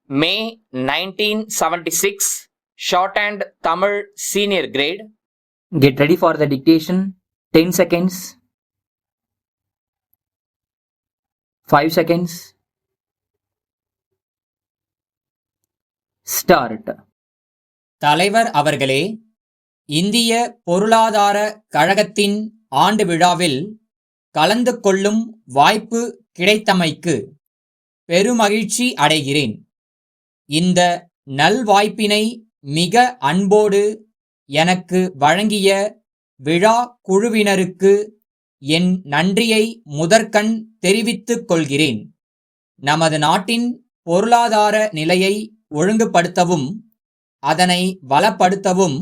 May 1976, Shorthand Tamil Senior Grade. Get ready for the dictation. 10 seconds. 5 seconds. Start. தலைவர் அவர்களே, இந்திய பொருளாதார கழகத்தின் ஆண்டு விழாவில் கலந்து கொள்ளும் வாய்ப்பு கிடைத்தமைக்கு பெருமகிழ்ச்சி அடைகிறேன். இந்த நல்வாய்ப்பினை மிக அன்போடு எனக்கு வழங்கிய விழா குழுவினருக்கு என் நன்றியை முதற்கண் தெரிவித்துக் கொள்கிறேன். நமது நாட்டின் பொருளாதார நிலையை ஒழுங்குபடுத்தவும் அதனை வளப்படுத்தவும்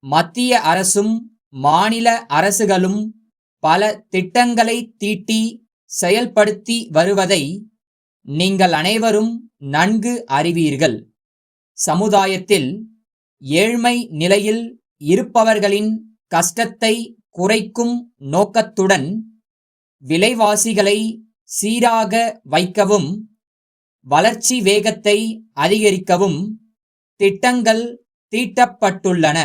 மத்திய அரசும் மாநில அரசுகளும் பல திட்டங்களை தீட்டி செயல்படுத்தி வருவதை நீங்கள் அனைவரும் நன்கு அறிவீர்கள். சமுதாயத்தில் ஏழ்மை நிலையில் இருப்பவர்களின் கஷ்டத்தை குறைக்கும் நோக்கத்துடன் விலைவாசிகளை சீராக வைக்கவும் வளர்ச்சி வேகத்தை அதிகரிக்கவும் திட்டங்கள் தீட்டப்பட்டுள்ளன.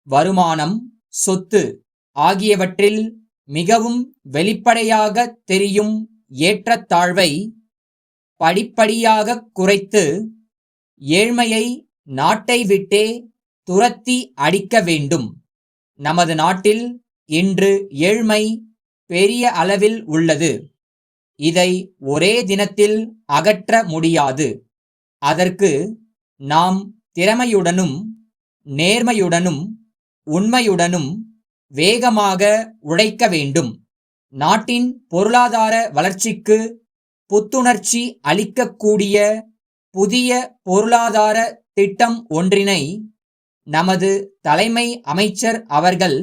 வருமானம், சொத்து ஆகியவற்றில் மிகவும் வெளிப்படையாக தெரியும் ஏற்றத்தாழ்வை படிப்படியாக குறைத்து ஏழ்மையை நாட்டை விட்டே துரத்தி அடிக்க வேண்டும். நமது நாட்டில் இன்று ஏழ்மை பெரிய அளவில் உள்ளது. இதை ஒரே தினத்தில் அகற்ற முடியாது. அதற்கு நாம் திறமையுடனும் நேர்மையுடனும் உண்மையுடனும் வேகமாக உழைக்க வேண்டும். நாட்டின் பொருளாதார வளர்ச்சிக்கு புத்துணர்ச்சி அளிக்கக்கூடிய புதிய பொருளாதார திட்டம் ஒன்றினை நமது தலைமை அமைச்சர் அவர்கள்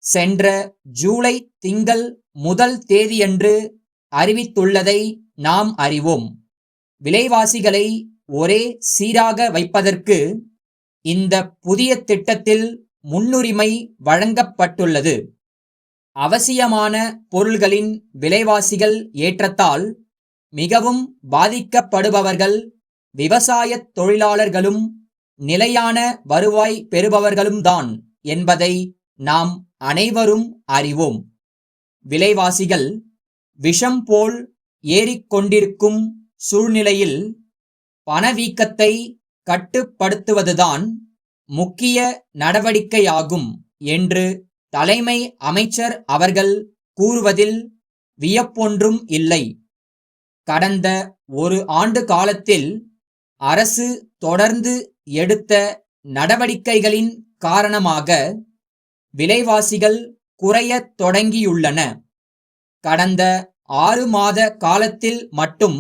சென்ற ஜூலை திங்கள் 1 தேதியன்று அறிவித்துள்ளதை நாம் அறிவோம். விலைவாசிகளை ஒரே சீராக வைப்பதற்கு இந்த புதிய திட்டத்தில் முன்னுரிமை வழங்கப்பட்டுள்ளது. அவசியமான பொருள்களின் விலைவாசிகள் ஏற்றத்தால் மிகவும் பாதிக்கப்படுபவர்கள் விவசாய தொழிலாளர்களும் நிலையான வருவாய் பெறுபவர்களும் தான் என்பதை நாம் அனைவரும் அறிவோம். விலைவாசிகள் விஷம் போல் ஏறிக்கொண்டிருக்கும் சூழ்நிலையில் பணவீக்கத்தை கட்டுப்படுத்துவதுதான் முக்கிய நடவடிக்கையாகும் என்று தலைமை அமைச்சர் அவர்கள் கூறுவதில் வியப்பொன்றும் இல்லை. கடந்த 1 ஆண்டு காலத்தில் அரசு தொடர்ந்து எடுத்த நடவடிக்கைகளின் காரணமாக விலைவாசிகள் குறையத் தொடங்கியுள்ளன. கடந்த 6 மாத காலத்தில் மட்டும்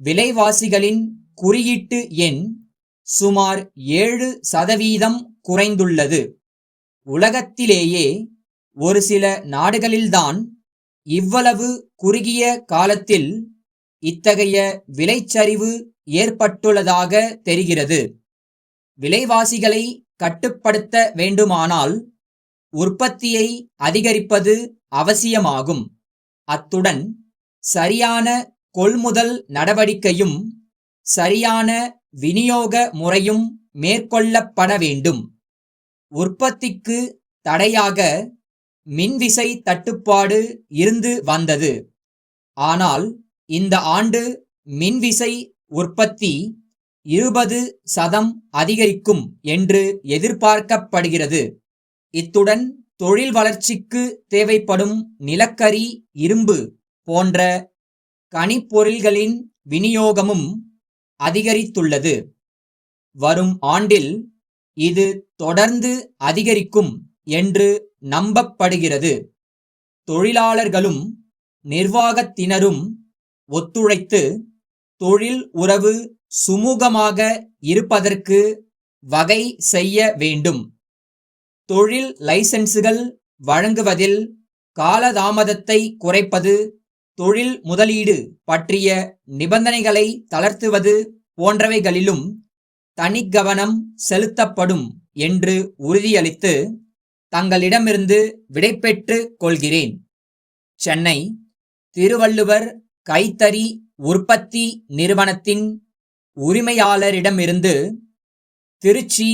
விலைவாசிகளின் குறியீட்டு எண் சுமார் 7% குறைந்துள்ளது. உலகத்திலேயே ஒரு சில நாடுகளில்தான் இவ்வளவு குறுகிய காலத்தில் இத்தகைய விலைச்சரிவு ஏற்பட்டுள்ளதாக தெரிகிறது. விலைவாசிகளை கட்டுப்படுத்த வேண்டுமானால் உற்பத்தியை அதிகரிப்பது அவசியமாகும். அத்துடன் சரியான கொள்முதல் நடவடிக்கையும் சரியான விநியோக முறையும் மேற்கொள்ளப்பட வேண்டும். உற்பத்திக்கு தடையாக மின்விசை தட்டுப்பாடு இருந்து வந்தது. ஆனால் இந்த ஆண்டு மின்விசை உற்பத்தி 20% அதிகரிக்கும் என்று எதிர்பார்க்கப்படுகிறது. இத்துடன் தொழில் வளர்ச்சிக்கு தேவைப்படும் நிலக்கரி, இரும்பு போன்ற கனிப்பொருள்களின் விநியோகமும் அதிகரித்துள்ளது. வரும் ஆண்டில் இது தொடர்ந்து அதிகரிக்கும் என்று நம்பப்படுகிறது. தொழிலாளர்களும் நிர்வாகத்தினரும் ஒத்துழைத்து தொழில் உறவு சுமூகமாக இருப்பதற்கு வகை செய்ய வேண்டும். தொழில் லைசென்சுகள் வழங்குவதில் காலதாமதத்தை குறைப்பது, தொழில் முதலீடு பற்றிய நிபந்தனைகளை தளர்த்துவது போன்றவைகளிலும் தனிக்கவனம் செலுத்தப்படும் என்று உறுதியளித்து தங்களிடமிருந்து விடைபெற்றுக் கொள்கிறேன். சென்னை திருவள்ளுவர் கைத்தறி உற்பத்தி நிறுவனத்தின் உரிமையாளரிடமிருந்து திருச்சி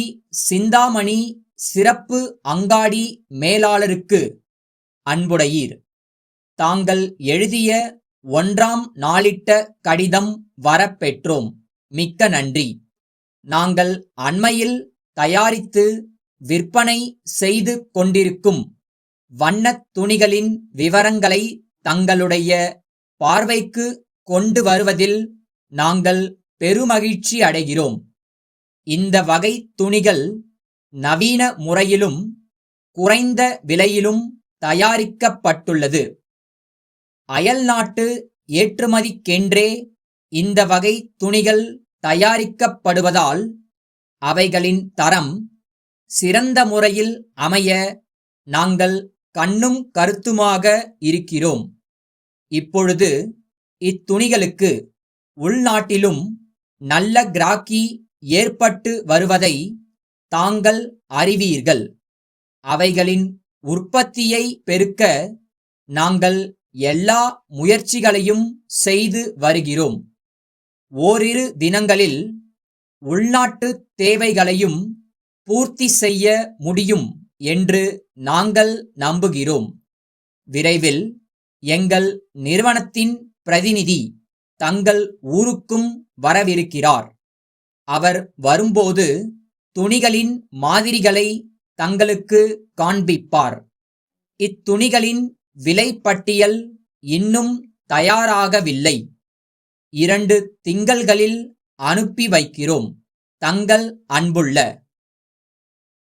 சிந்தாமணி சிறப்பு அங்காடி மேலாளருக்கு அன்புடையீர். தாங்கள் எழுதிய 1ஆம் நாளிட்ட கடிதம் வரப்பெற்றோம். மிக்க நன்றி. நாங்கள் அண்மையில் தயாரித்து விற்பனை செய்து கொண்டிருக்கும் வண்ணத் துணிகளின் விவரங்களை தங்களுடைய பார்வைக்கு கொண்டு வருவதில் நாங்கள் பெருமகிழ்ச்சி அடைகிறோம். இந்த வகை துணிகள் நவீன முறையிலும் குறைந்த விலையிலும் தயாரிக்கப்பட்டுள்ளது. அயல்நாட்டு ஏற்றுமதிக்கென்றே இந்த வகை துணிகள் தயாரிக்கப்படுவதால் அவைகளின் தரம் சிறந்த முறையில் அமைய நாங்கள் கண்ணும் கருத்துமாக இருக்கிறோம். இப்பொழுது இத்துணிகளுக்கு உள்நாட்டிலும் நல்ல கிராக்கி ஏற்பட்டு வருவதை தாங்கள் அறிவீர்கள். அவைகளின் உற்பத்தியை பெருக்க நாங்கள் எல்லா முயற்சிகளையும் செய்து வருகிறோம். ஓரிரு தினங்களில் உள்நாட்டு தேவைகளையும் பூர்த்தி செய்ய முடியும் என்று நாங்கள் நம்புகிறோம். விரைவில் எங்கள் நிறுவனத்தின் பிரதிநிதி தங்கள் ஊருக்கும் வரவிருக்கிறார். அவர் வரும்போது துணிகளின் மாதிரிகளை தங்களுக்கு காண்பிப்பார். இத்துணிகளின் விலை பட்டியல் இன்னும் தயாராகவில்லை. 2 திங்கள்களில் அனுப்பி வைக்கிறோம். தங்கள் அன்புள்ள